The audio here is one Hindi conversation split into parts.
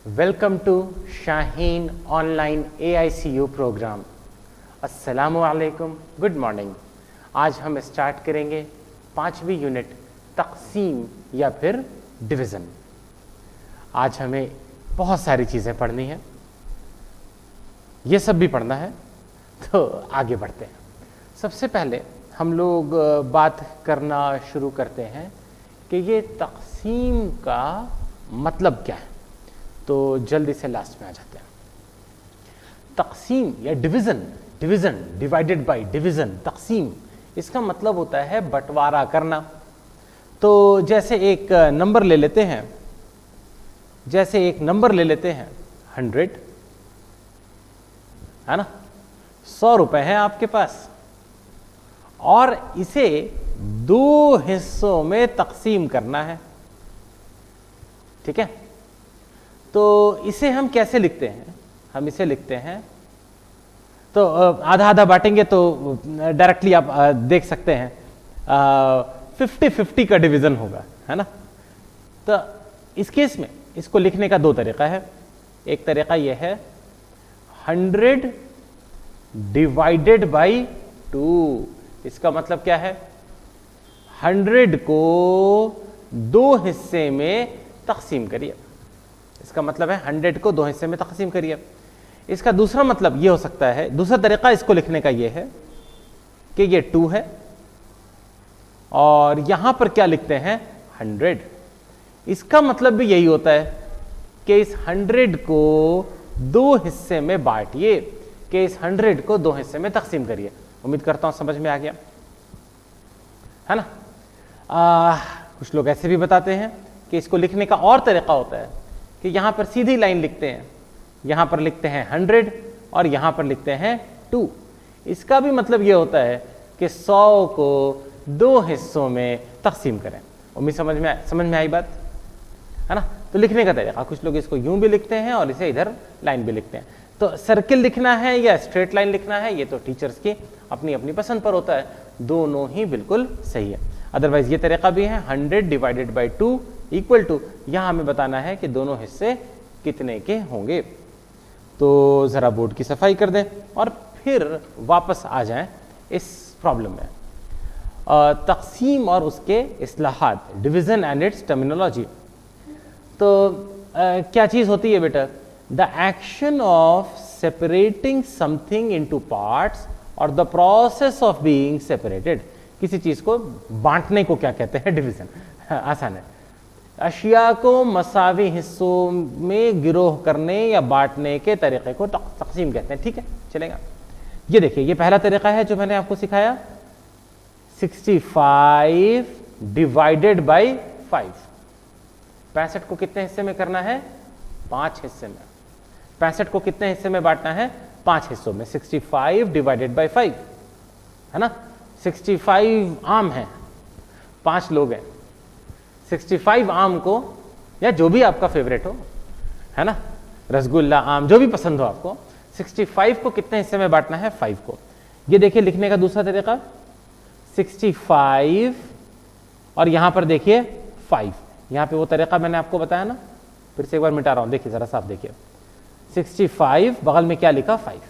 Welcome to Shaheen online AICU प्रोग्राम। अस्सलामु अलैकुम, गुड मॉर्निंग। आज हम स्टार्ट करेंगे 5वीं यूनिट तक़सीम या फिर डिवीज़न। आज हमें बहुत सारी चीज़ें पढ़नी हैं, ये सब भी पढ़ना है, तो आगे बढ़ते हैं। सबसे पहले हम लोग बात करना शुरू करते हैं कि ये तक़सीम का मतलब क्या है। तो जल्दी से लास्ट में आ जाते हैं। तक़सीम या डिवीज़न, डिवाइडेड बाय डिवीज़न, तक़सीम, इसका मतलब होता है बंटवारा करना। तो जैसे एक नंबर ले लेते हैं, 100, है ना। 100 रुपए हैं आपके पास और इसे 2 हिस्सों में तक़सीम करना है, ठीक है। तो इसे हम कैसे लिखते हैं? हम इसे लिखते हैं, तो आधा आधा बांटेंगे तो डायरेक्टली आप देख सकते हैं 50-50 का डिवीज़न होगा, है ना। तो इस केस में इसको लिखने का 2 तरीका है। एक तरीका यह है 100 डिवाइडेड बाई 2। इसका मतलब क्या है? 100 को 2 हिस्से में तक़सीम करिए। इसका मतलब है 100 को 2 हिस्से में तक़सीम करिए। इसका दूसरा मतलब ये हो सकता है, दूसरा तरीका इसको लिखने का ये है कि ये 2 है और यहां पर क्या लिखते हैं 100। इसका मतलब भी यही होता है कि इस 100 को 2 हिस्से में बांटिए, कि इस 100 को 2 हिस्से में तक़सीम करिए। उम्मीद करता हूं समझ में आ गया, है ना। कुछ लोग ऐसे भी बताते हैं कि इसको लिखने का और तरीका होता है कि यहां पर सीधी लाइन लिखते हैं, यहां पर लिखते हैं 100 और यहां पर लिखते हैं 2। इसका भी मतलब यह होता है कि 100 को 2 हिस्सों में तक़सीम करें। उम्मीद समझ में आई बात, है ना। तो लिखने का तरीका, कुछ लोग इसको यूं भी लिखते हैं और इसे इधर लाइन भी लिखते हैं। तो सर्किल लिखना है या स्ट्रेट लाइन लिखना है, ये तो टीचर्स की अपनी अपनी पसंद पर होता है। दोनों ही बिल्कुल सही है। अदरवाइज ये तरीका भी है 100 डिवाइडेड बाई 2 इक्वल टू, यहां हमें बताना है कि दोनों हिस्से कितने के होंगे। तो जरा बोर्ड की सफाई कर दें और फिर वापस आ जाएं इस प्रॉब्लम में। तक़सीम और उसके इस्लाहात, डिवीज़न एंड इट्स टर्मिनोलॉजी। तो क्या चीज़ होती है बेटा? The action of separating something into parts और the process of being separated. किसी चीज़ को बांटने को क्या कहते हैं? डिवीज़न। आसान है। अशिया को मसावी हिस्सों में गिरोह करने या बांटने के तरीके को तक़सीम कहते हैं, ठीक है, चलेगा। ये देखिए, ये पहला तरीका है जो मैंने आपको सिखाया, 65 डिवाइडेड बाई 5। 65 को कितने हिस्से में करना है? 5 हिस्से में। 65 को कितने हिस्से में बांटना है? 5 हिस्सों में। 65 डिवाइडेड बाई 5, है ना। 65 आम है, 5 लोग हैं। 65 आम को, या जो भी आपका फेवरेट हो, है ना, रसगुल्ला, आम, जो भी पसंद हो आपको, 65 को कितने हिस्से में बांटना है? 5 को। ये देखिए लिखने का दूसरा तरीका, 65 और यहां पर देखिए 5। यहां पे वो तरीका मैंने आपको बताया ना, फिर से एक बार मिटा रहा हूं, देखिए जरा साफ देखिए। 65 बगल में क्या लिखा? 5।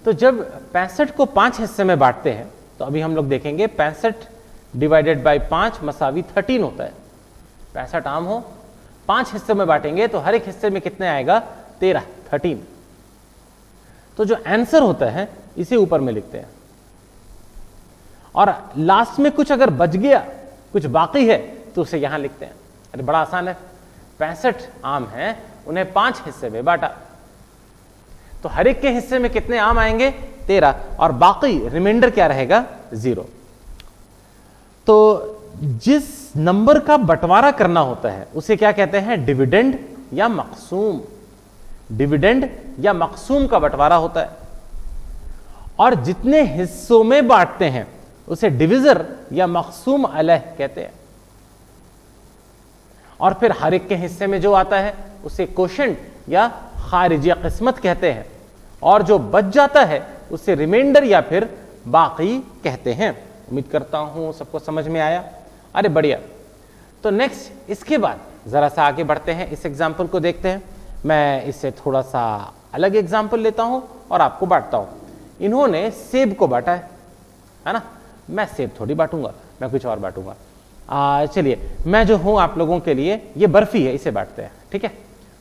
तो जब 65 को 5 हिस्से में बांटते हैं, तो अभी हम लोग देखेंगे 65 डिवाइडेड बाई 5 मसावी 13 होता है। 65 आम हो, 5 हिस्से में बांटेंगे तो हर एक हिस्से में कितने आएगा? 13। तो जो आंसर होता है इसे ऊपर में लिखते हैं और लास्ट में कुछ अगर बच गया, कुछ बाकी है, तो उसे यहां लिखते हैं। अरे बड़ा आसान है। 65 आम हैं, उन्हें 5 हिस्से में बांटा, तो हर एक के हिस्से में कितने आम आएंगे? 13, और बाकी रिमाइंडर क्या रहेगा? 0। तो जिस नंबर का बंटवारा करना होता है उसे क्या कहते हैं? डिविडेंड या मक़सूम। डिविडेंड या मक़सूम का बंटवारा होता है, और जितने हिस्सों में बांटते हैं उसे डिविज़र या मक़सूम अलैह कहते हैं। और फिर हर एक के हिस्से में जो आता है उसे कोशेंट या खारिजी किस्मत कहते हैं, और जो बच जाता है उसे रिमाइंडर या फिर बाकी कहते हैं। उम्मीद करता हूं सबको समझ में आया। अरे बढ़िया। तो नेक्स्ट इसके बाद जरा सा आगे बढ़ते हैं, इस एग्जाम्पल को देखते हैं। मैं इससे थोड़ा सा अलग एग्जाम्पल लेता हूं और आपको बांटता हूं। इन्होंने सेब को बांटा है ना, मैं सेब थोड़ी बांटूंगा, मैं कुछ और बांटूंगा। चलिए मैं जो हूं आप लोगों के लिए, ये बर्फी है, इसे बांटते हैं। ठीक है,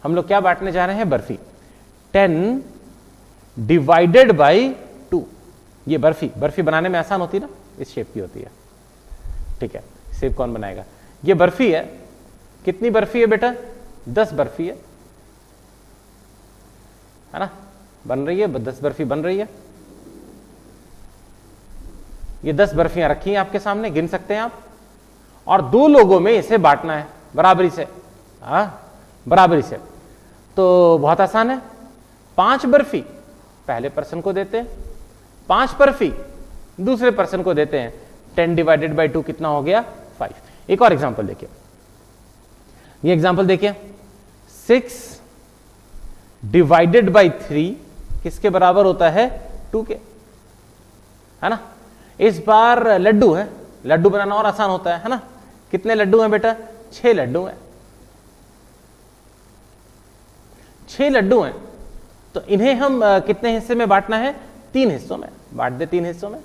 हम लोग क्या बांटने जा रहे हैं? बर्फी। 10 divided by 2। ये बर्फी बनाने में आसान होती है ना, इस शेप की होती है। ठीक है, सेब कौन बनाएगा? ये बर्फी है। कितनी बर्फी है बेटा? 10 बर्फी है ना, बन रही है, 10 बर्फी बन रही है। ये 10 बर्फियां रखी हैं आपके सामने, गिन सकते हैं आप। और 2 लोगों में इसे बांटना है बराबरी से। बराबरी से तो बहुत आसान है। 5 बर्फी पहले पर्सन को देते हैं, 5 बर्फी दूसरे पर्सन को देते हैं। 10 डिवाइडेड बाई 2 कितना हो गया? 5। एक और एग्जांपल देखिए, ये एग्जांपल देखिए। 6 डिवाइडेड बाई 3 किसके बराबर होता है? 2 के, है ना। इस बार लड्डू है, लड्डू बनाना और आसान होता है ना। कितने लड्डू हैं बेटा? 6 लड्डू हैं। 6 लड्डू हैं, तो इन्हें हम कितने हिस्से में बांटना है? 3 हिस्सों में बांट दे। 3 हिस्सों में,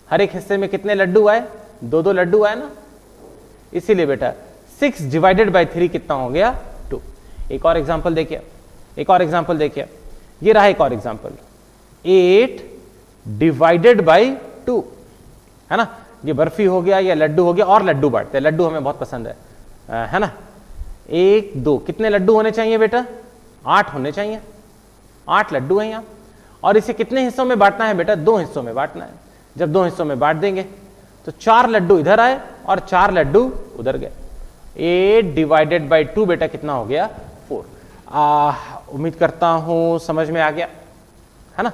हर एक हिस्से में कितने लड्डू आए? 2-2 लड्डू आए ना। इसीलिए बेटा 6 डिवाइडेड बाई 3 कितना हो गया? 2। एक और एग्जांपल देखिए, एक और एग्जांपल देखिए। ये रहा एक और एग्जांपल, 8 डिवाइडेड बाई 2, है ना। ये बर्फी हो गया या लड्डू हो गया, और लड्डू बांटते हैं, लड्डू हमें बहुत पसंद है ना। 1 2 कितने लड्डू होने चाहिए बेटा? 8 होने चाहिए। 8 लड्डू हैं यहाँ। और इसे कितने हिस्सों में बांटना है बेटा? 2 हिस्सों में बांटना है। जब 2 हिस्सों में बांट देंगे तो 4 लड्डू इधर आए और 4 लड्डू उधर गए। 8 डिवाइडेड बाई 2 बेटा कितना हो गया? 4। उम्मीद करता हूं समझ में आ गया, है ना।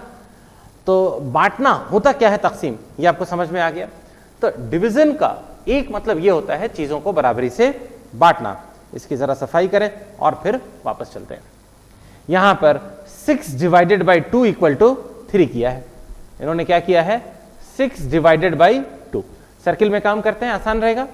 तो बांटना होता क्या है? तकसीम, ये आपको समझ में आ गया। तो डिवीजन का एक मतलब ये होता है चीजों को बराबरी से बांटना। इसकी जरा सफाई करें और फिर वापस चलते हैं। यहां पर 6 डिवाइडेड बाई 2 इक्वल टू 3 किया है। इन्होंने क्या किया है? 6 डिवाइडेड बाई 2। सर्किल में काम करते हैं, आसान रहेगा।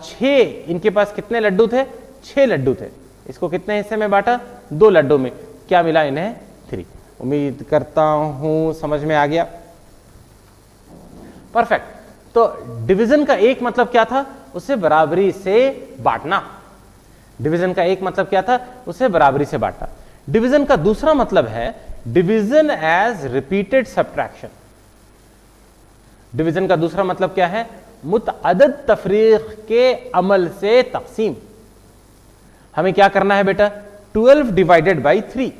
6 इनके पास कितने लड्डू थे? 6 लड्डू थे। इसको कितने हिस्से में बांटा? 2 लड्डू में। क्या मिला इन्हें? 3। उम्मीद करता हूं समझ में आ गया। परफेक्ट। तो डिवीजन का एक मतलब क्या था? उसे बराबरी से बांटना। डिवीजन का एक मतलब क्या था? उसे बराबरी से बांटना। डिवीजन का दूसरा मतलब है division as repeated subtraction. Division का दूसरा मतलब क्या है? मुतअद्दिद तफरीक के अमल से तकसीम। हमें क्या करना है बेटा? 12 डिवाइडेड बाई 3।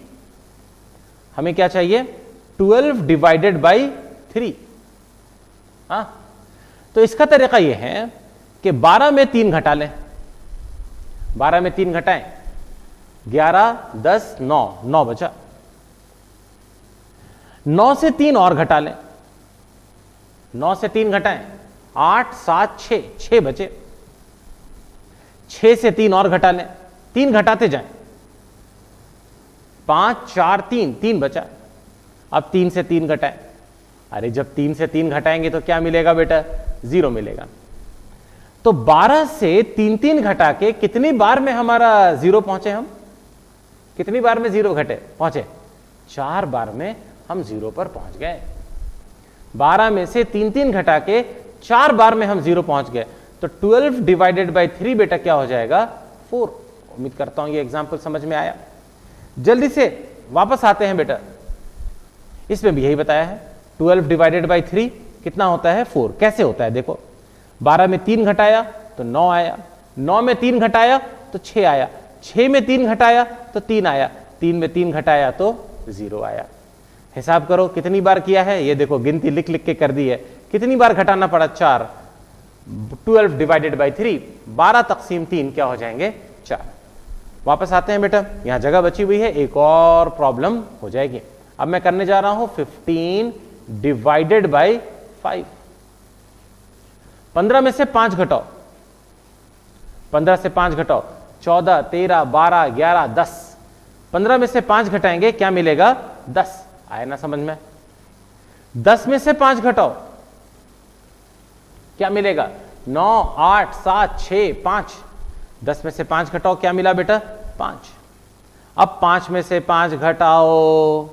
हमें क्या चाहिए? 12 डिवाइडेड बाई 3। तो इसका तरीका यह है कि 12 में 3 घटा लें। 12 में 3 घटाएं, 11 10 9, 9 बचा। 9 से 3 और घटा लें। 9 से 3 घटाएं, 8 7 6, 6 बचे। 6 से 3 और घटा लें, 3 घटाते जाएं, 5 4 3, 3 बचा। अब 3 से 3 घटाएं। अरे जब 3 से 3 घटाएंगे तो क्या मिलेगा बेटा? 0 मिलेगा। तो 12 से 3 3 घटा के कितनी बार में हमारा 0 पहुंचे? हम कितनी बार में 0 घटे पहुंचे? 4 बार में हम 0 पर पहुंच गए। 12 में से 3 3 घटा के 4 बार में हम 0 पहुंच गए। तो 12 डिवाइडेड बाई 3 बेटा क्या हो जाएगा? 4। उम्मीद करता हूं ये एग्जाम्पल समझ में आया। जल्दी से वापस आते हैं बेटा, इसमें भी यही बताया है। 12 डिवाइडेड बाई 3 कितना होता है? 4। कैसे होता है देखो, 12 में 3 घटाया तो 9 आया, 9 में 3 घटाया तो 6 आया, 6 में 3 घटाया तो 3 आया, 3 में 3 घटाया तो 0 आया। हिसाब करो कितनी बार किया है, ये देखो गिनती लिख लिख के कर दी है। कितनी बार घटाना पड़ा? 4। 12 डिवाइडेड बाई 3, 12 तकसीम 3 क्या हो जाएंगे? 4। वापस आते हैं बेटा, यहां जगह बची हुई है, एक और प्रॉब्लम हो जाएगी। अब मैं करने जा रहा हूं 15 डिवाइडेड बाई 5। 15 में से 5 घटाओ, 15 से 5 घटाओ, 14 13 12 11 10। 15 में से 5 घटाएंगे क्या मिलेगा? 10। आया ना समझ में? 10 में से 5 घटाओ क्या मिलेगा? 9, 8, 7, 6, 5, 10 में से 5 घटाओ, क्या मिला बेटा? 5। अब 5 में से 5 घटाओ,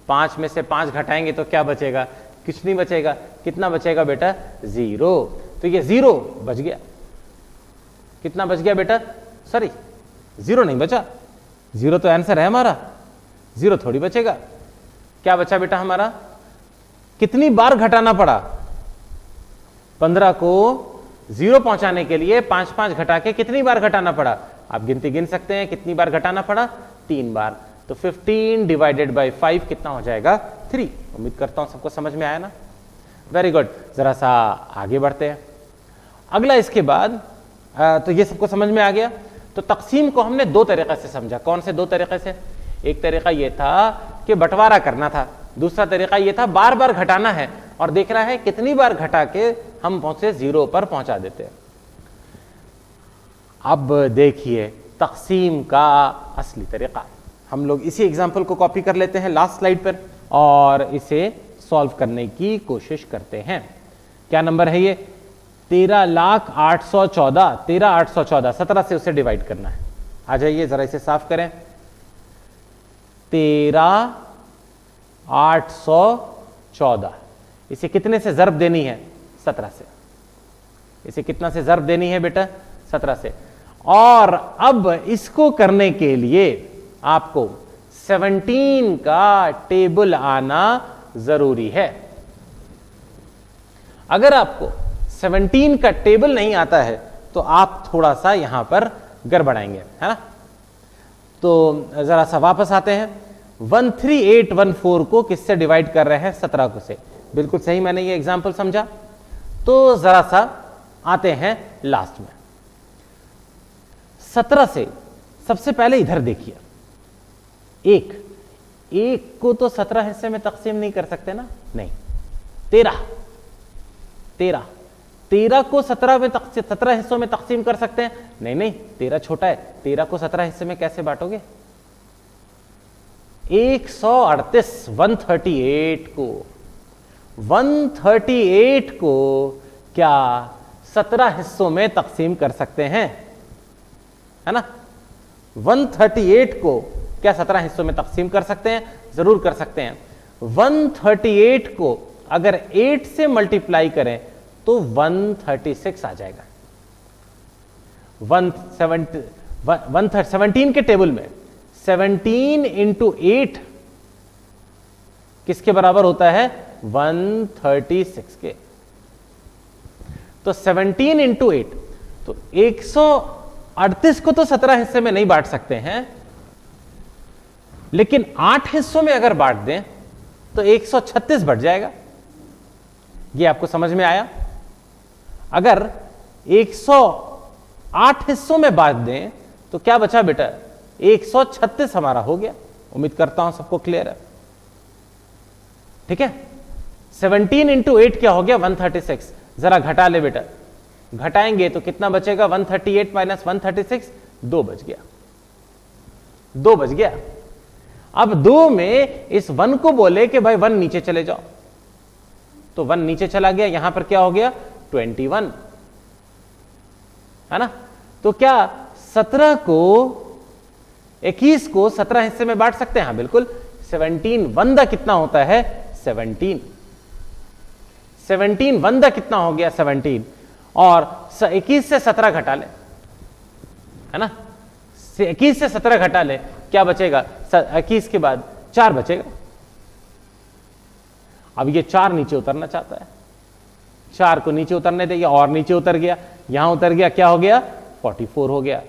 5 में से 5 घटाएंगे तो क्या बचेगा? कुछ नहीं बचेगा। कितना बचेगा बेटा? 0। तो ये 0 बच गया। कितना बच गया बेटा? सॉरी, 0 नहीं बचा, 0 तो आंसर है हमारा, 0 थोड़ी बचेगा। क्या बचा बेटा हमारा? कितनी बार घटाना पड़ा? 15 को 0 पहुंचाने के लिए 5 घटा के कितनी बार घटाना पड़ा? आप गिनती गिन सकते हैं, कितनी बार घटाना पड़ा? 3 बार। तो 15 डिवाइडेड बाई 5 कितना हो जाएगा? 3। उम्मीद करता हूं सबको समझ में आया ना? Very good. जरा सा आगे बढ़ते हैं। अगला इसके बाद तो ये सबको समझ में आ गया। तो तकसीम को हमने 2 तरीके से समझा। कौन से 2 तरीके से? एक तरीका ये था कि बंटवारा करना था, दूसरा तरीका ये था बार बार घटाना है और देख रहा है कितनी बार घटा के हम पहुंचे 0 पर पहुंचा देते हैं। अब देखिए तकसीम का असली तरीका। हम लोग इसी एग्जाम्पल को कॉपी कर लेते हैं लास्ट स्लाइड पर और इसे सॉल्व करने की कोशिश करते हैं। क्या नंबर है ये? 13,814। 13,814 17 से उसे डिवाइड करना है। आ जाइए जरा इसे साफ करें। 13,814 इसे कितने से ज़र्ब देनी है? 17 से। इसे कितना से ज़र्ब देनी है बेटा? 17 से। और अब इसको करने के लिए आपको 17 का टेबल आना जरूरी है। अगर आपको 17 का टेबल नहीं आता है तो आप थोड़ा सा यहां पर गड़बड़ाएंगे, है ना? तो जरा सा वापस आते हैं। 13814 को किससे डिवाइड कर रहे हैं? 17 को से। बिल्कुल सही, मैंने ये एग्जाम्पल समझा। तो जरा सा आते हैं लास्ट में। 17 से सबसे पहले इधर देखिए, एक को तो 17 हिस्से में तकसीम नहीं कर सकते ना? नहीं। 13 को 17 हिस्सों में तकसीम कर सकते हैं? नहीं, 13 छोटा है। 13 को 17 हिस्से में कैसे बांटोगे? 138 को क्या 17 हिस्सों में तकसीम कर सकते हैं? है ना? 138 को क्या 17 हिस्सों में तकसीम कर सकते हैं? जरूर कर सकते हैं। 138 को अगर 8 से मल्टीप्लाई करें तो 136 आ जाएगा। 17 के टेबल में 17 इंटू 8 किसके बराबर होता है? 136 के। तो 17 इंटू 8, तो 138 को तो 17 हिस्से में नहीं बांट सकते हैं, लेकिन 8 हिस्सों में अगर बांट दें तो 136 बढ़ जाएगा। ये आपको समझ में आया? अगर 108 हिस्सों में बांट दें तो क्या बचा बेटा? 136 हमारा हो गया। उम्मीद करता हूं सबको क्लियर है। ठीक है? 17 इंटू 8 क्या हो गया? 136। जरा घटा ले बेटा। घटाएंगे तो कितना बचेगा? 138 माइनस 136, 2 बच गया। 2 बच गया। अब 2 में इस 1 को बोले कि भाई 1 नीचे चले जाओ, तो 1 नीचे चला गया। यहां पर क्या हो गया? 21, है ना? तो क्या 17 को 21 को 17 हिस्से में बांट सकते हैं? हाँ बिल्कुल। 17 1 कितना होता है? 17 1 कितना हो गया? 17। और 21 से 17 घटा ले, है ना? 21 से 17 घटा ले, क्या बचेगा? 21 के बाद 4 बचेगा। अब ये 4 नीचे उतरना चाहता है, 4 को नीचे उतरने दे, और नीचे उतर गया, यहां उतर गया, क्या हो गया? 44 हो गया।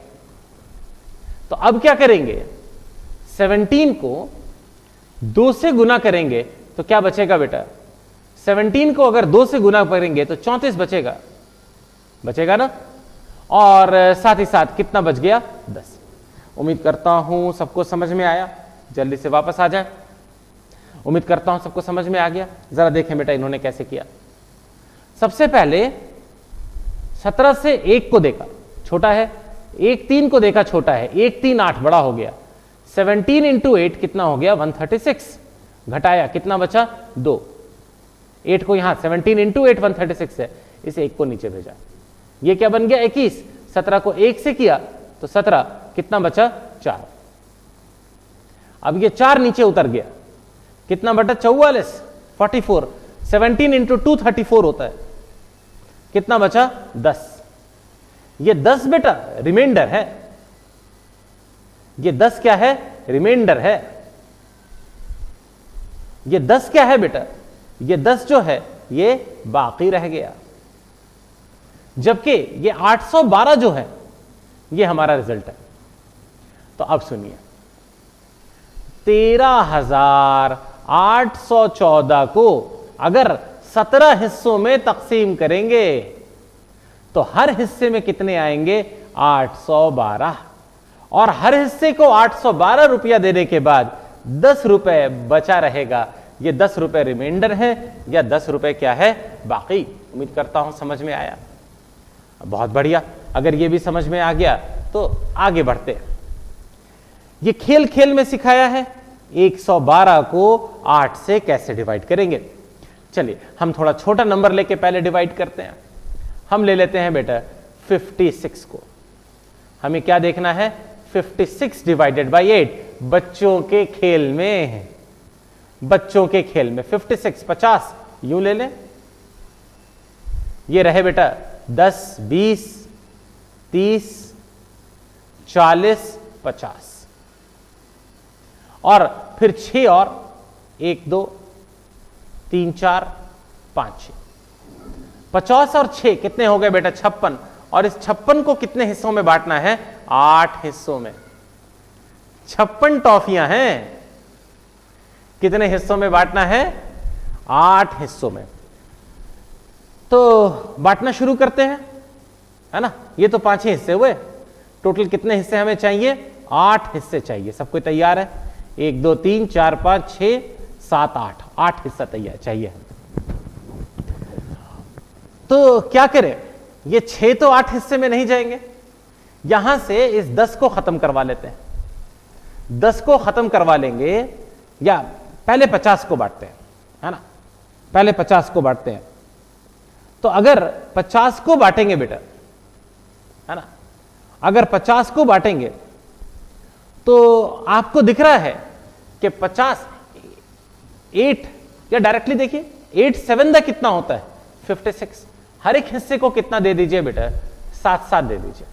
तो अब क्या करेंगे? 17 को 2 से गुना करेंगे तो क्या बचेगा बेटा? 17 को अगर 2 से गुना करेंगे तो 34 बचेगा, बचेगा ना? और साथ ही साथ कितना बच गया? 10। उम्मीद करता हूं सबको समझ में आया। जल्दी से वापस आ जाए। उम्मीद करता हूं सबको समझ में आ गया। जरा देखें बेटा इन्होंने कैसे किया। सबसे पहले 17 से 1 को देखा, छोटा है। 1 3 को देखा, छोटा है। 1 3 8, बड़ा हो गया। 17 इंटू 8 कितना हो गया? 136। घटाया, कितना बचा? 2। 8 को यहां 17 इंटू 8 136 है, इसे 1 को नीचे भेजा। ये क्या बन गया 21, 17 को 1 से किया तो 17, कितना बचा 4। अब ये 4 नीचे उतर गया, कितना बटा 44, 44, 17 इंटू 2 34 होता है, कितना बचा 10। ये 10 बेटा रिमाइंडर है, ये 10 क्या है, रिमाइंडर है। ये 10 क्या है बेटा, ये 10 जो है ये बाकी रह गया, जबकि ये 812 जो है ये हमारा रिजल्ट है। तो अब सुनिए, 13,814 को अगर 17 हिस्सों में तकसीम करेंगे तो हर हिस्से में कितने आएंगे, 812, और हर हिस्से को 812 रुपया देने के बाद 10 रुपए बचा रहेगा। ये 10 रुपए रिमाइंडर है या 10 रुपए क्या है, बाकी। उम्मीद करता हूं समझ में आया। बहुत बढ़िया, अगर ये भी समझ में आ गया तो आगे बढ़ते हैं। ये खेल खेल में सिखाया है 112 को 8 से कैसे डिवाइड करेंगे। चलिए हम थोड़ा छोटा नंबर लेके पहले डिवाइड करते हैं। हम ले लेते हैं बेटा 56 को। हमें क्या देखना है, 56 डिवाइडेड बाई 8। बच्चों के खेल में, बच्चों के खेल में 56 50 यूं ले लें। ये रहे बेटा 10 20 30 40 50, और फिर 6 और 1 2 3 4 5 6, 50 और 6 कितने हो गए बेटा 56। और इस 56 को कितने हिस्सों में बांटना है, 8 हिस्सों में। 56 टॉफियां हैं, कितने हिस्सों में बांटना है, 8 हिस्सों में। तो बांटना शुरू करते हैं, है ना। ये तो 5 ही हिस्से हुए, टोटल कितने हिस्से हमें चाहिए, 8 हिस्से चाहिए। सब कोई तैयार है, 1 2 3 4 5 6 7 8, 8 हिस्सा तैयार चाहिए। तो क्या करें, ये 6 तो 8 हिस्से में नहीं जाएंगे, यहां से इस 10 को खत्म करवा लेते हैं। 10 को खत्म करवा लेंगे, या पहले 50 को बांटते हैं, है ना। पहले 50 को बांटते हैं। तो अगर 50 को बांटेंगे बेटा, है ना, अगर 50 को बांटेंगे तो आपको दिख रहा है कि 50 8, या डायरेक्टली देखिए 8 7 दा कितना होता है, 56। हर एक हिस्से को कितना दे दीजिए बेटा, 7 7 दे दीजिए।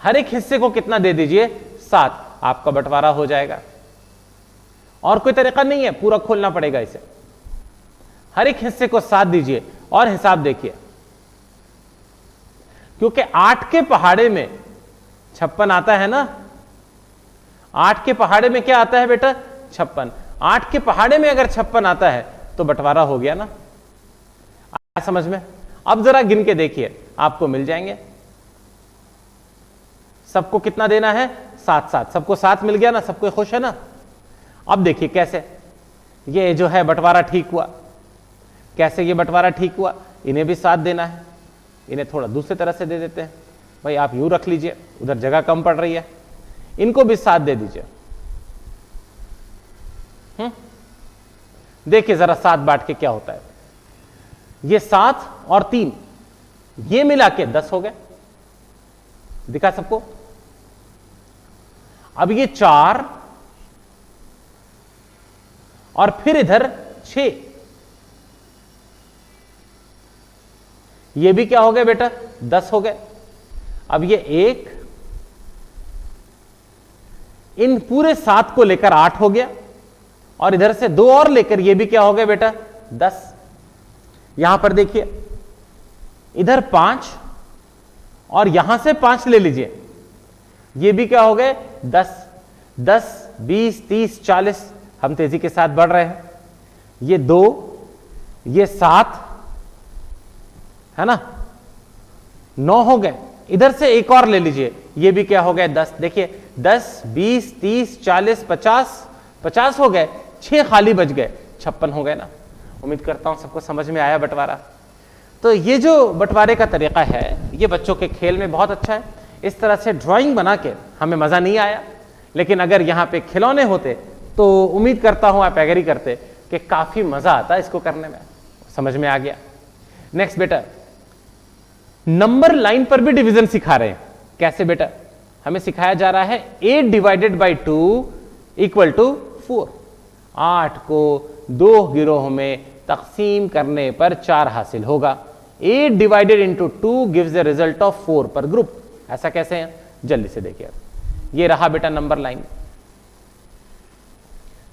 हर एक हिस्से को कितना दे दीजिए, 7। आपका बंटवारा हो जाएगा। और कोई तरीका नहीं है, पूरा खोलना पड़ेगा इसे। हर एक हिस्से को 7 दीजिए और हिसाब देखिए, क्योंकि 8 के पहाड़े में 56 आता है ना। 8 के पहाड़े में क्या आता है बेटा, 56। 8 के पहाड़े में अगर 56 आता है तो बंटवारा हो गया ना। आया समझ में। अब जरा गिन के देखिए, आपको मिल जाएंगे। सबको कितना देना है, 7 7। सबको 7 मिल गया ना, सबको खुश है ना। अब देखिए कैसे ये जो है बंटवारा ठीक हुआ। कैसे ये बंटवारा ठीक हुआ, इन्हें भी 7 देना है। इन्हें थोड़ा दूसरी तरह से दे देते हैं, भाई आप यूं रख लीजिए, उधर जगह कम पड़ रही है। इनको भी 7 दे दीजिए। देखिए जरा 7 बांट के क्या होता है। ये 7 और 3 ये मिला के 10 हो गए, दिखा सबको। अब ये 4 और फिर इधर 6, ये भी क्या हो गए बेटा, 10 हो गए। अब ये 1, इन पूरे 7 को लेकर 8 हो गया, और इधर से 2 और लेकर ये भी क्या हो गया बेटा, 10। यहां पर देखिए इधर 5 और यहां से 5 ले लीजिए, ये भी क्या हो गए, 10। 10 20 30 40, हम तेजी के साथ बढ़ रहे हैं। ये 2, ये 7, है ना, 9 हो गए। इधर से एक और ले लीजिए, ये भी क्या हो गए, 10। देखिए 10 20 30 40 50, 50 हो गए, 6 खाली बच गए, 56 हो गए ना। उम्मीद करता हूं सबको समझ में आया बंटवारा। तो ये जो बंटवारे का तरीका है, ये बच्चों के खेल में बहुत अच्छा है। इस तरह से ड्राइंग बना के हमें मजा नहीं आया, लेकिन अगर यहाँ पे खिलौने होते तो उम्मीद करता हूं आप एग्री करते कि काफी मजा आता इसको करने में। समझ में आ गया। नेक्स्ट बेटा, नंबर लाइन पर भी डिवीजन सिखा रहे हैं। कैसे बेटा? हमें सिखाया जा रहा है 8 डिवाइडेड बाई 2 इक्वल टू 4। 8 को 2 गिरोह में तकसीम करने पर 4 हासिल होगा। 8 divided into 2 gives the result of 4 पर ग्रुप। ऐसा कैसे है? जल्दी से देखिए। ये रहा बेटा नंबर लाइन,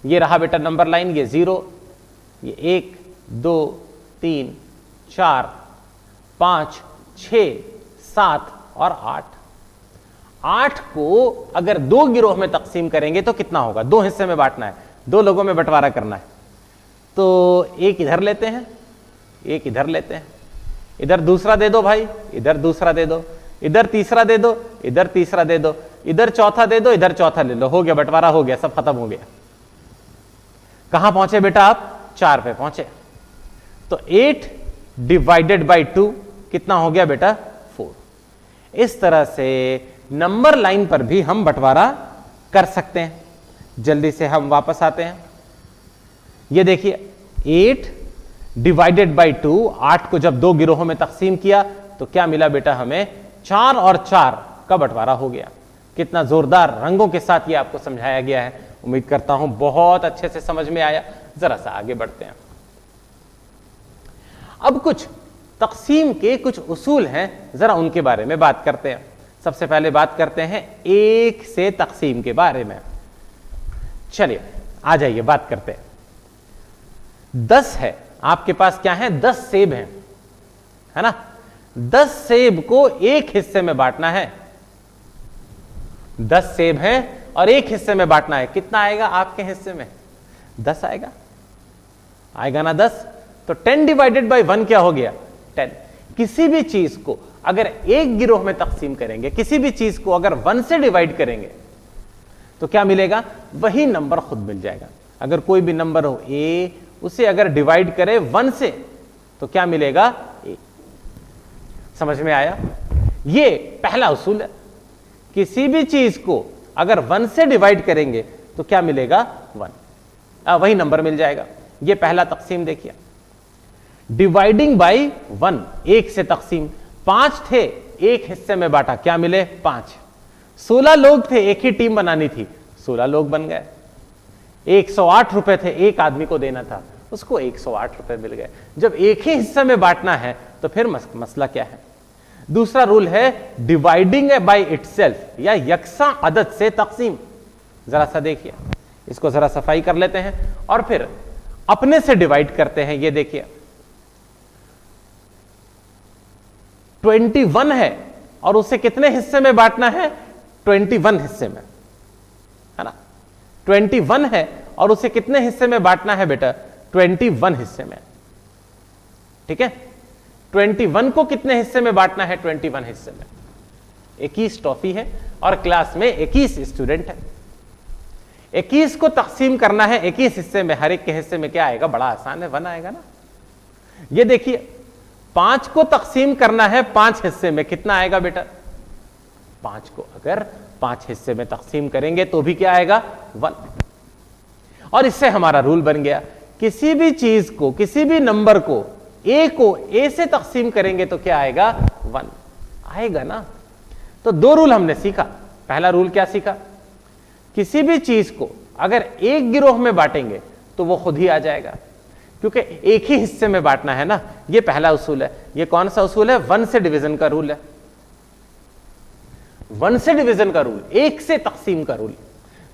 ये रहा बेटा नंबर लाइन, ये 0, ये 1 2 3 4 5 6 7 और 8। 8 को अगर 2 गिरोह में तकसीम करेंगे तो कितना होगा? 2 हिस्से में बांटना है, 2 लोगों में बंटवारा करना है। तो एक इधर लेते हैं, एक इधर लेते हैं, इधर दूसरा दे दो भाई, इधर दूसरा दे दो, इधर तीसरा दे दो, इधर तीसरा दे दो, इधर चौथा दे दो, इधर चौथा ले लो। हो गया, बंटवारा हो गया, सब खत्म हो गया। कहां पहुंचे बेटा आप? 4 पे पहुंचे। तो 8 डिवाइडेड बाई 2 कितना हो गया बेटा? 4। इस तरह से नंबर लाइन पर भी हम बंटवारा कर सकते हैं। जल्दी से हम वापस आते हैं। ये देखिए 8 डिवाइडेड बाई 2, 8 को जब 2 गिरोहों में तकसीम किया तो क्या मिला बेटा? हमें 4 और 4 का बंटवारा हो गया। कितना जोरदार रंगों के साथ ये आपको समझाया गया है। उम्मीद करता हूं बहुत अच्छे से समझ में आया। जरा सा आगे बढ़ते हैं। अब कुछ तकसीम के कुछ उसूल हैं, जरा उनके बारे में बात करते हैं। सबसे पहले बात करते हैं 1 से तकसीम के बारे में। चलिए आ जाइए, बात करते हैं। 10 है आपके पास, क्या है? 10 सेब हैं, है ना? 10 सेब को एक हिस्से में बांटना है। 10 सेब हैं और एक हिस्से में बांटना है। कितना आएगा आपके हिस्से में? 10 आएगा, आएगा ना 10? तो 10 डिवाइडेड बाई 1 क्या हो गया? 10। किसी भी चीज को अगर एक गिरोह में तकसीम करेंगे, किसी भी चीज को अगर 1 से डिवाइड करेंगे तो क्या मिलेगा? वही नंबर खुद मिल जाएगा। अगर कोई भी नंबर हो a, उसे अगर डिवाइड करें 1 से तो क्या मिलेगा? a। समझ में आया? ये पहला उसूल है। किसी भी चीज को अगर 1 से डिवाइड करेंगे तो क्या मिलेगा? 1, वही नंबर मिल जाएगा। ये पहला तकसीम देखिए। डिवाइडिंग बाई 1, 1 से तकसीम। 5 थे, एक हिस्से में बांटा, क्या मिले? 5। 16 लोग थे, एक ही टीम बनानी थी, 16 लोग बन गए। 108 रुपए थे, एक आदमी को देना था, उसको 108 रुपए मिल गए। जब एक ही हिस्से में बांटना है तो फिर मसला क्या है? दूसरा रूल है डिवाइडिंग बाय इटसेल्फ, या यकसा अदद से तकसीम। जरा सा देखिए, इसको जरा सफाई कर लेते हैं और फिर अपने से डिवाइड करते हैं। ये देखिए 21 है और उसे कितने हिस्से में बांटना है? 21 हिस्से में, है ना? 21 है और उसे कितने हिस्से में बांटना है बेटा? 21 हिस्से में। ठीक है, 21 को कितने हिस्से में बांटना है? 21 हिस्से में। 21 टॉफी है और क्लास में 21 स्टूडेंट है। 21 को तकसीम करना है 21 हिस्से में। हर एक के हिस्से में क्या आएगा? बड़ा आसान है, 1 आएगा ना। ये देखिए 5 को तकसीम करना है 5 हिस्से में, कितना आएगा बेटा? 5 को अगर 5 हिस्से में तकसीम करेंगे तो भी क्या आएगा? 1। और इससे हमारा रूल बन गया, किसी भी चीज को, किसी भी नंबर को a से तकसीम करेंगे तो क्या आएगा? 1 आएगा ना। तो 2 रूल हमने सीखा। पहला रूल क्या सीखा? किसी भी चीज को अगर एक गिरोह में बांटेंगे तो वो खुद ही आ जाएगा, क्योंकि एक ही हिस्से में बांटना है ना। ये पहला उसूल है। ये कौन सा उसूल है? 1 से डिवीजन का रूल है। 1 से डिवीजन का रूल, 1 से तकसीम का रूल।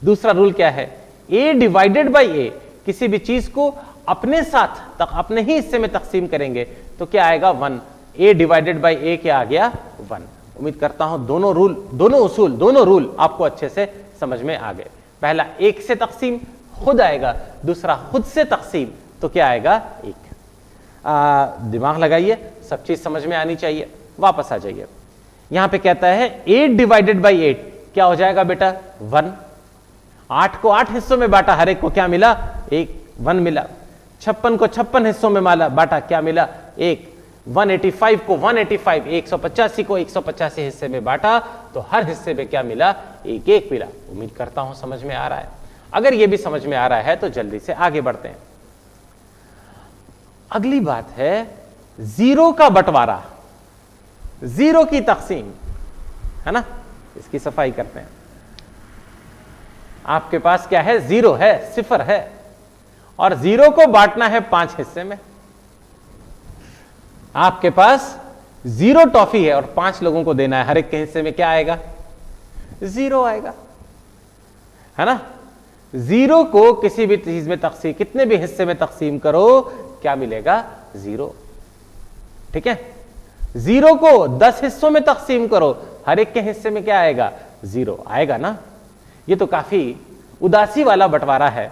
दूसरा रूल क्या है? a डिवाइडेड बाई a, किसी भी चीज को अपने साथ अपने ही हिस्से में तकसीम करेंगे तो क्या आएगा? 1। a डिवाइडेड बाई a क्या आ गया? 1। उम्मीद करता हूं दोनों रूल, दोनों उसूल, दोनों रूल आपको अच्छे से समझ में आ गए। पहला 1 से तकसीम खुद आएगा, दूसरा खुद से तकसीम तो क्या आएगा? 1। दिमाग लगाइए, सब चीज समझ में आनी चाहिए। वापस आ जाइए। यहां पे कहता है 8 डिवाइडेड बाई 8 क्या हो जाएगा बेटा? 1। 8 को 8 हिस्सों में बांटा, हर एक को क्या मिला? 1 मिला। 56 को 56 हिस्सों में बांटा, क्या मिला? 1। 185 को 185, 185 को 185 हिस्से में बांटा तो हर हिस्से में क्या मिला? 1 मिला। उम्मीद करता हूं समझ में आ रहा है। अगर यह भी समझ में आ रहा है तो जल्दी से आगे बढ़ते हैं। अगली बात है जीरो का बंटवारा, जीरो की तकसीम, है ना। इसकी सफाई करते हैं। आपके पास क्या है? जीरो है, सिफर है, और जीरो को बांटना है 5 हिस्से में। आपके पास जीरो टॉफी है और 5 लोगों को देना है, हर एक के हिस्से में क्या आएगा? जीरो आएगा, है ना। जीरो को किसी भी चीज में तकसीम, कितने भी हिस्से में तकसीम करो, क्या मिलेगा? जीरो। ठीक है। जीरो को 10 हिस्सों में तकसीम करो, हर एक के हिस्से में क्या आएगा? जीरो आएगा ना। ये तो काफी उदासी वाला बंटवारा है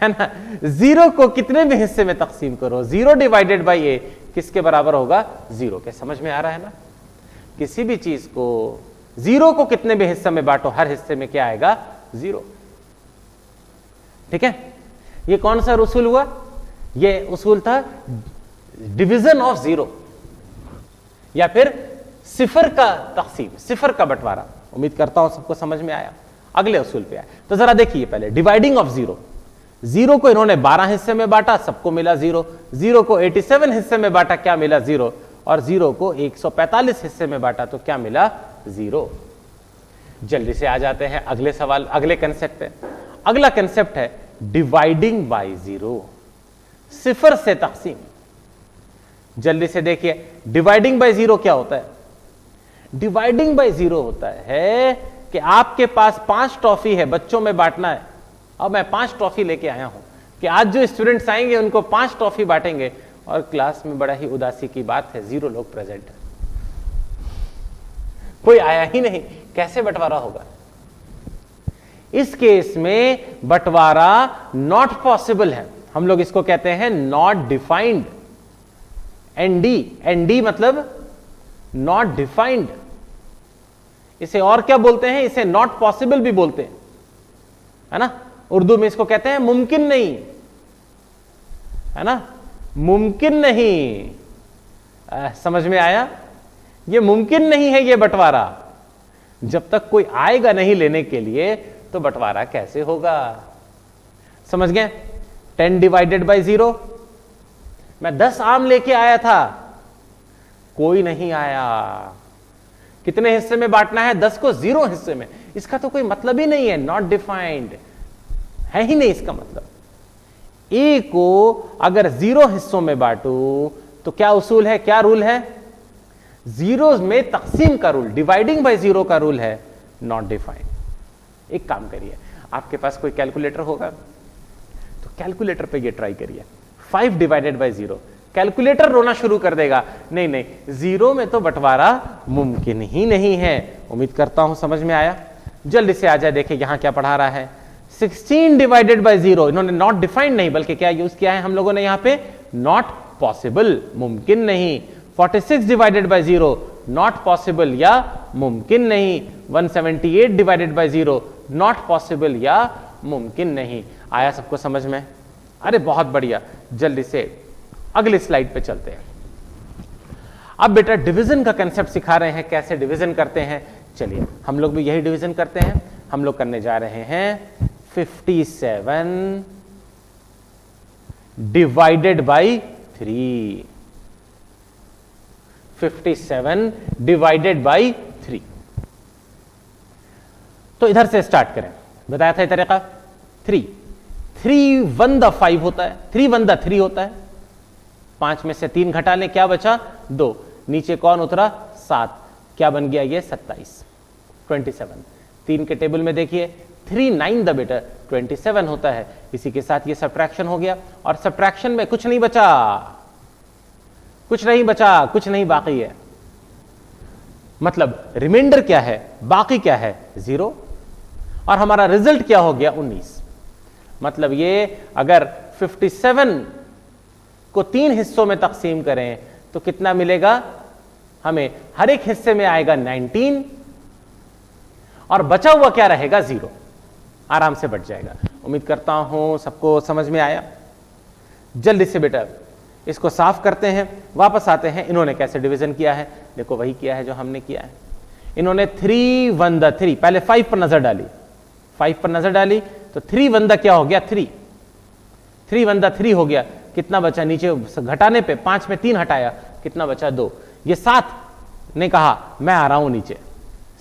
ना। जीरो को कितने भी हिस्से में तकसीम करो, जीरो डिवाइडेड बाई ए किसके बराबर होगा? जीरो के। समझ में आ रहा है ना। किसी भी चीज को, जीरो को कितने भी हिस्से में बांटो, हर हिस्से में क्या आएगा? जीरो। ठीक है। ये कौन सा उसूल हुआ? ये उसूल था डिवीजन ऑफ जीरो, या फिर सिफर का तकसीम, सिफर का बंटवारा। उम्मीद करता हूं सबको समझ में आया। अगले उसूल पे आए तो जरा देखिए पहले डिवाइडिंग ऑफ जीरो। जीरो को इन्होंने 12 हिस्से में बांटा, सबको मिला जीरो। जीरो को 87 हिस्से में बांटा, क्या मिला? जीरो। और जीरो को 145 हिस्से में बांटा तो क्या मिला? जीरो। जल्दी से आ जाते हैं अगले सवाल, अगले कंसेप्ट पे। अगला कंसेप्ट है डिवाइडिंग बाय जीरो, सिफर से तकसीम। जल्दी से देखिए डिवाइडिंग बाय जीरो क्या होता है? डिवाइडिंग बाय जीरो होता है कि आपके पास 5 टॉफी है, बच्चों में बांटना है। अब मैं 5 टॉफी लेके आया हूं कि आज जो स्टूडेंट्स आएंगे उनको 5 टॉफी बांटेंगे, और क्लास में बड़ा ही उदासी की बात है, 0 लोग प्रेजेंट है, कोई आया ही नहीं। कैसे बंटवारा होगा? इस केस में बंटवारा नॉट पॉसिबल है। हम लोग इसको कहते हैं नॉट डिफाइंड, एनडी। एनडी मतलब नॉट डिफाइंड। इसे और क्या बोलते हैं? इसे नॉट पॉसिबल भी बोलते हैं, है ना। उर्दू में इसको कहते हैं मुमकिन नहीं, है ना। मुमकिन नहीं। समझ में आया? ये मुमकिन नहीं है ये बंटवारा। जब तक कोई आएगा नहीं लेने के लिए तो बंटवारा कैसे होगा? समझ गए? 10 डिवाइडेड बाय 0। मैं 10 आम लेके आया था, कोई नहीं आया। कितने हिस्से में बांटना है? 10 को 0 हिस्से में। इसका तो कोई मतलब ही नहीं है, नॉट डिफाइंड है ही नहीं इसका मतलब। ए को अगर 0 हिस्सों में बांटू तो क्या उसूल है, क्या रूल है? जीरोस में तकसीम का रूल, डिवाइडिंग बाय 0 का रूल है, नॉट डिफाइंड। एक काम करिए, आपके पास कोई कैलकुलेटर होगा तो कैलकुलेटर पे ये ट्राई करिए। 5 डिवाइडेड बाय 0। कैलकुलेटर रोना शुरू कर देगा, नहीं नहीं, 0 में तो बंटवारा मुमकिन ही नहीं है। उम्मीद करता हूं समझ में आया। जल्दी से आ जाए, देखिए यहां क्या पढ़ा रहा है। 16 डिवाइडेड बाय 0, इन्होंने नॉट डिफाइंड नहीं बल्कि क्या यूज किया है हम लोगों ने यहां पे? नॉट पॉसिबल, मुमकिन नहीं। 46 डिवाइडेड बाय 0, नॉट पॉसिबल या मुमकिन नहीं। 178 डिवाइडेड बाय 0, नॉट पॉसिबल या मुमकिन नहीं। आया सबको समझ में? अरे बहुत बढ़िया। जल्दी से अगली स्लाइड पे चलते हैं। अब बेटा डिवीजन का कंसेप्ट सिखा रहे हैं, कैसे डिवीजन करते हैं। चलिए हम लोग भी यही डिवीजन करते हैं। हम लोग करने जा रहे हैं 57 डिवाइडेड बाई 3। 57 divided by 3। तो इधर से स्टार्ट करें, बताया था ये तरीका। 3 1 द 5 होता है, 3 1 द 3 होता है। 5 में से 3 घटा लें, क्या बचा? 2। नीचे कौन उतरा? 7। क्या बन गया ये? 27, 27। 3 के टेबल में देखिए, 3 9 द बेटा 27 होता है। इसी के साथ ये सब्ट्रैक्शन हो गया, और सब्ट्रैक्शन में कुछ नहीं बचा, कुछ नहीं बचा, कुछ नहीं बाकी है। मतलब रिमाइंडर क्या है, बाकी क्या है? 0। और हमारा रिजल्ट क्या हो गया? 19। मतलब ये अगर 57 को 3 हिस्सों में तकसीम करें तो कितना मिलेगा हमें? हर एक हिस्से में आएगा 19, और बचा हुआ क्या रहेगा? 0। आराम से बच जाएगा। उम्मीद करता हूं सबको समझ में आया। जल्दी से बेटा इसको साफ करते हैं, वापस आते हैं। इन्होंने कैसे डिवीजन किया है? देखो वही किया है जो हमने किया है। इन्होंने 3 1 द 3, पहले 5 पर नजर डाली, 5 पर नजर डाली तो 3 1 द क्या हो गया? 3। 3 1 द 3 हो गया। कितना बचा? नीचे घटाने पे 5 में 3 हटाया, कितना बचा 2। ये 7 ने कहा मैं आ रहा हूं नीचे,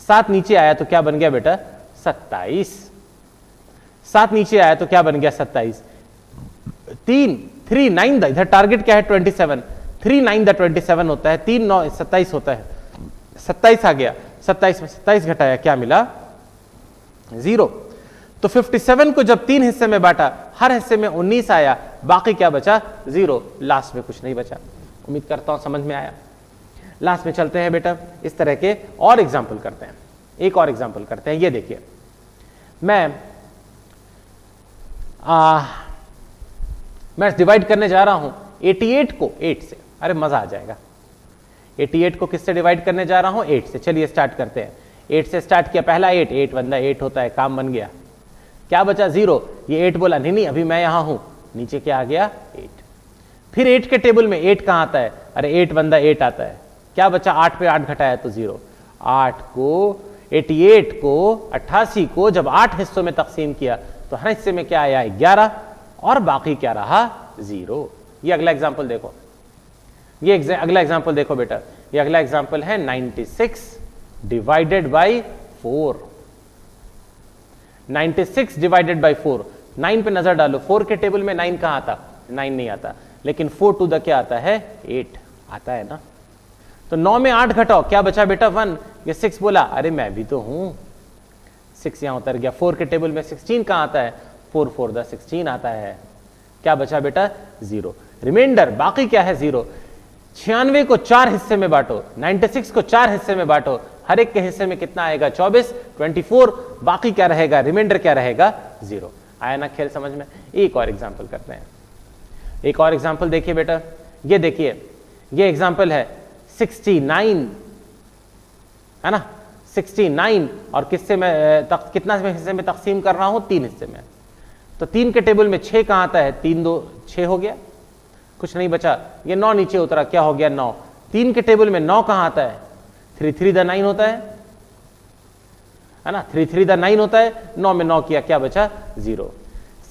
7 नीचे आया तो क्या बन गया बेटा 27। 7 नीचे आया तो क्या बन गया 27। 3 9 द, इधर टारगेट क्या है 27, 3 9 द 27 होता है, 3 9 27 होता है, 27 आ गया, 27 में 27 घटाया क्या मिला 0। तो 57 को जब 3 हिस्से में बांटा, हर हिस्से में 19 आया, बाकी क्या बचा 0, लास्ट में कुछ नहीं बचा। उम्मीद करता हूं समझ में आया। लास्ट में चलते हैं बेटा, इस तरह के और एग्जाम्पल करते हैं, एक और एग्जाम्पल करते हैं। ये देखिए मैं डिवाइड करने जा रहा हूं 88 को 8 से। अरे मजा आ जाएगा। 88 को किससे डिवाइड करने जा रहा हूं 8 से। चलिए स्टार्ट करते हैं। 8 से स्टार्ट किया, पहला 8 8 बंदा 8 होता है, काम बन गया। क्या बचा 0। ये 8 बोला नहीं अभी मैं यहां हूं, नीचे क्या आ गया 8। फिर 8 के टेबल में 8 कहां आता है, अरे 8 बंदा 8 आता है, क्या बचा 8 पे 8 घटाया तो 0। 8 को 88 को 88 को जब 8 हिस्सों में तकसीम किया तो हर हिस्से में क्या आया 11 और बाकी क्या रहा 0। ये अगला एग्जांपल देखो, ये अगला एग्जांपल देखो बेटा, ये अगला एग्जांपल है 96 डिवाइडेड बाई 4। 96 divided by 4। 9 पे नजर डालो, 4 के टेबल में 9 कहां आता, 9 नहीं आता, लेकिन 4 टू द क्या आता है 8 आता है ना। तो 9 में 8 घटाओ, क्या बचा बेटा 1। ये 6 बोला, अरे मैं भी तो हूं, 6 यहां उतर गया। 4 के टेबल में 16 कहां आता है, 4 4 द 16 आता है, क्या बचा बेटा 0। रिमाइंडर बाकी क्या है 0। 96 को 4 हिस्से में बांटो, 96 को 4 हिस्से में बांटो, हर एक के हिस्से में कितना आएगा 24, 24, बाकी क्या रहेगा रिमाइंडर क्या रहेगा 0। आया ना खेल समझ में। एक और एग्जांपल करते हैं, एक और एग्जांपल देखिए बेटा, ये देखिए, ये एग्जांपल है 69 है ना, 69 और किससे में कितना हिस्से में तकसीम कर रहा हूं 3 हिस्से में। तो 3 के टेबल में 6 कहां आता है, 3 2 6 हो गया, कुछ नहीं बचा। ये 9 नीचे उतरा, क्या हो गया 9। 3 के टेबल में 9 कहां आता है, 3 3 द 9 होता है ना, 3 3 द 9 होता है। 9 में 9 किया, क्या बचा 0।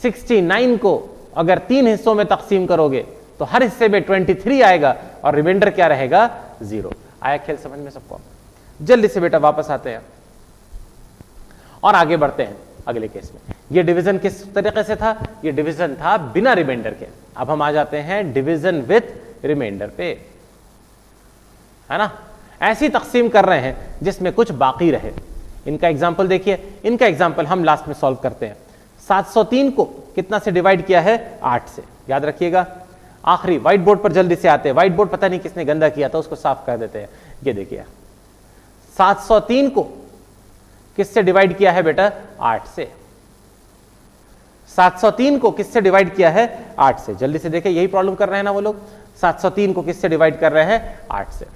69 को अगर 3 हिस्सों में तकसीम करोगे तो हर हिस्से में 23 आएगा और रिमाइंडर क्या रहेगा 0। आया खेल समझ में सबको। जल्दी से बेटा वापस आते हैं और आगे बढ़ते हैं अगले केस में। ये डिवीजन किस तरीके से था, ये डिवीजन था बिना रिमाइंडर के। अब हम आ जाते हैं डिवीजन विथ रिमाइंडर पे, है ना। ऐसी तकसीम कर रहे हैं जिसमें कुछ बाकी रहे। इनका एग्जाम्पल देखिए, इनका एग्जाम्पल हम लास्ट में सॉल्व करते हैं। 703 को कितना से डिवाइड किया है 8 से, याद रखिएगा। आखिरी व्हाइट बोर्ड पर जल्दी से आते हैं, व्हाइट बोर्ड पता नहीं किसने गंदा किया था, उसको साफ कर देते हैं। ये देखिए 703 को किससे डिवाइड किया है बेटा 8 से। 703 को किससे डिवाइड किया है 8 से। जल्दी से देखिए, यही प्रॉब्लम कर रहे हैं ना वो लोग। 703 को किससे डिवाइड कर रहे हैं 8 से।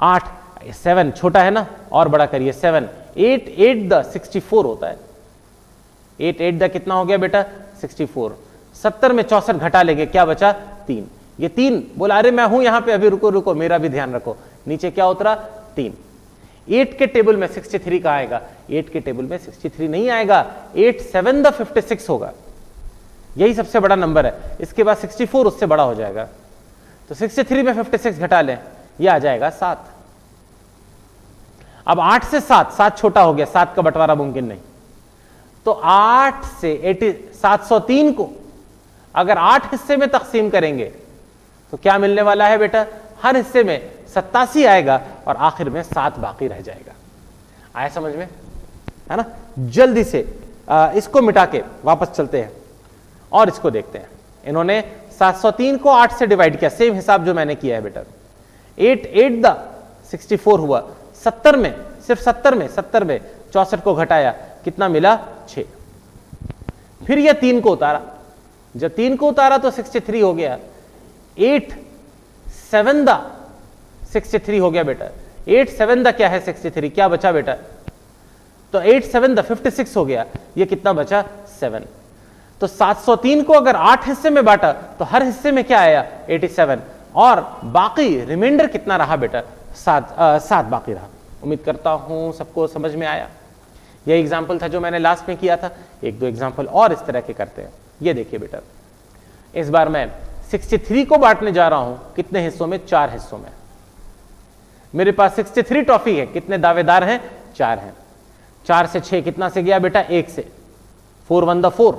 8 7 छोटा है ना, और बड़ा करिए 7 8 8 द 64 होता है। 8 8 द कितना हो गया बेटा 64। 70 में 64 घटा लेंगे, क्या बचा 3। ये 3 बोला, अरे मैं हूं यहां पे, अभी रुको रुको, मेरा भी ध्यान रखो। नीचे क्या उतरा 3। 8 के टेबल में 63 का आएगा, 8 के टेबल में 63 नहीं आएगा, 8 7 द 56 होगा, यही सबसे बड़ा नंबर है। इसके बाद 64 उससे बड़ा हो जाएगा, तो 63 में 56 घटा लें, यह आ जाएगा 7। अब 8 से 7 छोटा हो गया, 7 का बंटवारा मुमकिन नहीं। तो 8 से 703 को अगर 8 हिस्से में तकसीम करेंगे तो क्या मिलने वाला है बेटा, हर हिस्से में 87 आएगा और आखिर में 7 बाकी रह जाएगा। आया समझ में, है ना। जल्दी से इसको मिटा के वापस चलते हैं और इसको देखते हैं। इन्होंने 703 को 8 से डिवाइड किया, सेम हिसाब जो मैंने किया है बेटा। 8 8 द 64 हुआ। 70 में सिर्फ 70 में 64 को घटाया, कितना मिला 6। फिर यह 3 को उतारा, जब 3 को उतारा तो 63 हो गया। 8 7 द 63 हो गया बेटा। 8 7 द क्या है 63, क्या बचा बेटा, तो 8 7 द 56 हो गया। ये कितना बचा 7। तो 703 को अगर 8 हिस्से में बांटा तो हर हिस्से में क्या आया 87 और बाकी रिमाइंडर कितना रहा बेटा 7 बाकी रहा। उम्मीद करता हूं सबको समझ में आया। यह एग्जाम्पल था जो मैंने लास्ट में किया था। एक दो एग्जाम्पल और इस तरह के करते हैं। ये देखिए बेटा, इस बार मैं 63 को बांटने जा रहा हूं कितने हिस्सों में? 4 हिस्सों में। मेरे पास 63 टॉफी है, कितने दावेदार हैं? 4 हैं। 4 से 6 कितना से गया बेटा? 1 से। 4 1 द 4,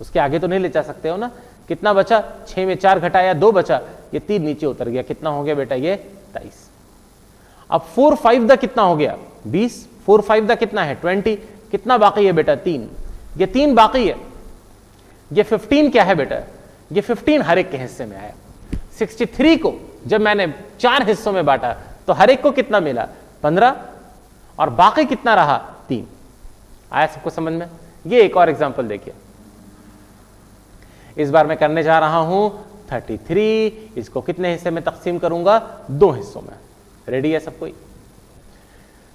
उसके आगे तो नहीं ले जा सकते हो ना। कितना बचा? 6 में 4 घटाया 2 बचा, ये 3 नीचे उतर गया। कितना हो गया बेटा? ये 23। अब 4 5 द कितना हो गया? 20। 4 5 द कितना है? 20। कितना बाकी है बेटा? 3। ये 3 बाकी है। ये 15 क्या है बेटा? ये 15 हर एक के हिस्से में आया। 63 को जब मैंने 4 हिस्सों में बांटा तो हर एक को कितना मिला? 15, और बाकी कितना रहा? 3। आया सबको समझ में? ये एक और एग्जांपल देखिए। इस बार मैं करने जा रहा हूं 33, इसको कितने हिस्से में तकसीम करूंगा? 2 हिस्सों में। रेडी है सब कोई?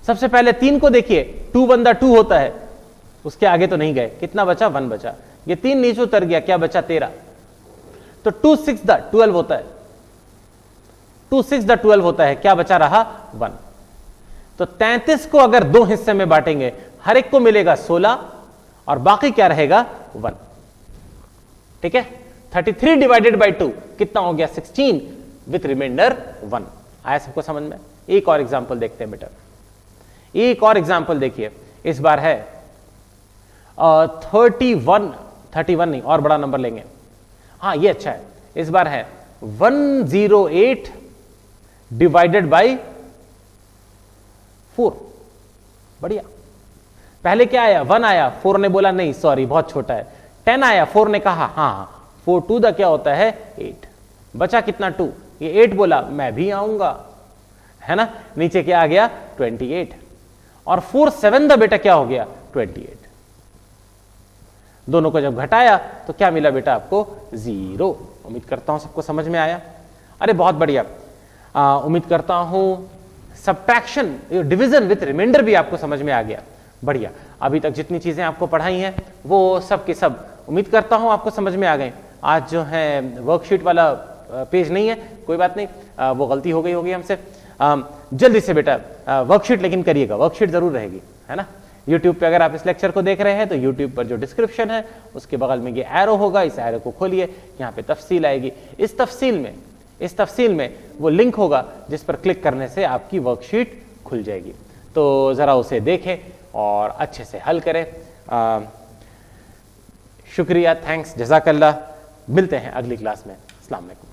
सबसे पहले 3 को देखिए, 2 1 द 2 होता है, उसके आगे तो नहीं गए। कितना बचा? 1 बचा। ये 3 नीचे उतर गया, क्या बचा? 13। तो 2 6 द 12 होता है। 2 6 द 12 होता है, क्या बचा रहा? 1। तो 33 को अगर 2 हिस्से में बांटेंगे, हर एक को मिलेगा 16, और बाकी क्या रहेगा? 1। ठीक है? 33 डिवाइडेड बाई 2 कितना हो गया? 16 विथ रिमाइंडर 1। आया सबको समझ में? एक और एग्जांपल देखते हैं बेटा। एक और एग्जांपल देखिए। इस बार है 31 नहीं, और बड़ा नंबर लेंगे। हाँ ये अच्छा है। इस बार है 108 डिवाइडेड बाई 4। बढ़िया। पहले क्या आया? 1 आया, 4 ने बोला नहीं सॉरी बहुत छोटा है। 10 आया, 4 ने कहा हाँ 4 2 द क्या होता है? 8। बचा कितना? 2। ये 8 बोला मैं भी आऊंगा, है ना। नीचे क्या आ गया? 28। और 4 7 द बेटा क्या हो गया? 28। दोनों को जब घटाया तो क्या मिला बेटा आपको? 0। उम्मीद करता हूं सबको समझ में आया। अरे बहुत बढ़िया। उम्मीद करता हूं सब्ट्रैक्शन, डिवीजन विथ रिमाइंडर भी आपको समझ में आ गया। बढ़िया। अभी तक जितनी चीजें आपको पढ़ाई हैं वो सब के सब उम्मीद करता हूं आपको समझ में आ गए। आज जो है वर्कशीट वाला पेज नहीं है, कोई बात नहीं, वो गलती हो गई होगी हमसे। जल्दी से बेटा वर्कशीट लेकिन करिएगा, वर्कशीट जरूर रहेगी, है ना। यूट्यूब पे अगर आप इस लेक्चर को देख रहे हैं तो यूट्यूब पर जो डिस्क्रिप्शन है उसके बगल में ये एरो होगा, इस एरो को खोलिए, यहाँ पे तफसील आएगी। इस तफसील में वो लिंक होगा जिस पर क्लिक करने से आपकी वर्कशीट खुल जाएगी। तो ज़रा उसे देखें और अच्छे से हल करें। शुक्रिया, थैंक्स, जज़ाकल्लाह। मिलते हैं अगली क्लास में। अस्सलाम वालेकुम।